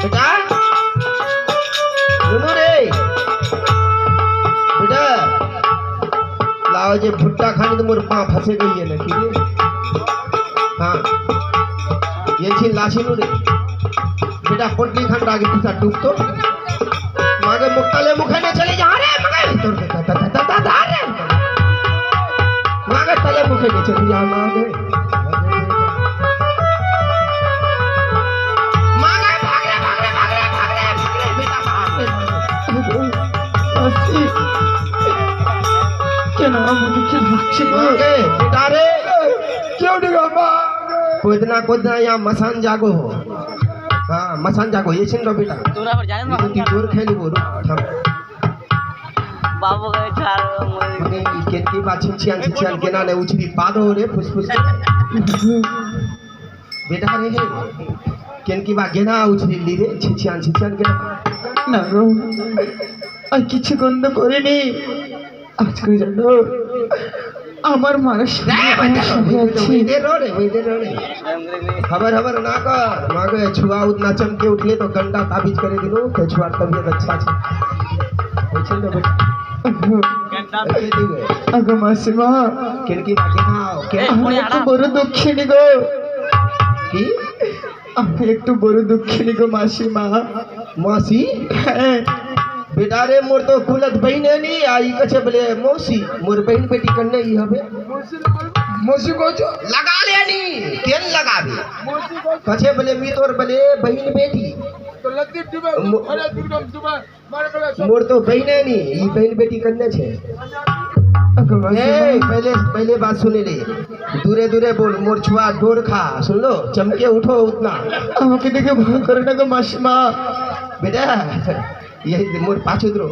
बेटा सुनो रे बेटा लाओ जे भुट्टा खाने तो मोर पाँ फंसे गई है ना कि रे हाँ ये छीन लाशी नु रे बेटा पोटली खंड आगे पीछा डूब तो मागे मुक्ताले मुखाने चले जा रे मगे तोड़ के ता रे मागे तले मुखाने चले जा मागे कोदना कोदना या मसान जागो हो हाँ मसान जागो ये छिन रो बेटा तोरा पर जाने ना ती दूर खेली बोरो बाबू गए चार मगे केन की बात छिन केना ने उछरी पादो रे फुसफुस बेटा रे केन की बा गेना उछरी ली रे छिन केना না গো আর কিছু গন্ধ করিনি আজকে জানো আমার মারা खबर ना कर मागे छुआ उतना चमके उठले तो गंडा ताबीज करे दिलो तो छुआ तबीयत अच्छा छे होछे न बेटा के दिवे আগো মাসিমা केनकी बाकी नाओ के আমি একটু বড় দুঃখিনী গো की আমি একটু বড় দুঃখিনী গো মাসিমা मौसी হ্যাঁ बेटा रे मोर तो कुलत बहन है नी आई कछे बोले मौसी मोर बहन बेटी कन्ने ही हबे मौसी को जो लगा ले नी केन लगा दे कछे बोले मी तोर बोले बहन बेटी तो लत्ती दुबे अरे दुबे मारे मोर तो बहन है नी ई बहन बेटी कन्ने छे আগো মাসিমা पहले बात सुने ले दूरे दूरे बोल मोर छुआ डोर खा सुन लो चमके उठो उतना আমাকে দেখে ভয় করে না গো মাসিমা बेटा यही मोर पाछू द्रो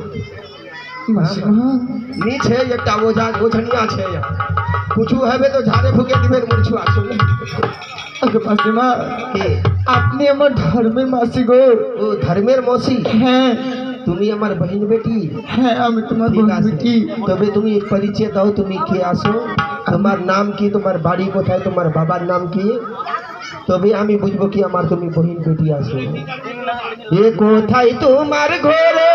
মাসিমা नी छे एकटा ओझनिया छे कुछू हबे तो झाड़े फुके दिबे मोर छुआ सुन আগো মাসিমা के আপনি আমার ধর্মের মাসি গো ओ धर्मेर मौसी হ্যাঁ তুমি আমার বহিন বেটি হ্যাঁ আমি তোমার ঠিক বোন আছে বেটি তবে তুমি পরিচয় দাও তুমি কে আসো তোমার নাম কি তোমার বাড়ি কোথায় তোমার বাবার নাম কি তবে আমি বুঝবো কি আমার তুমি বহিন বেটি আসো এ কোথায় তোমার ঘরে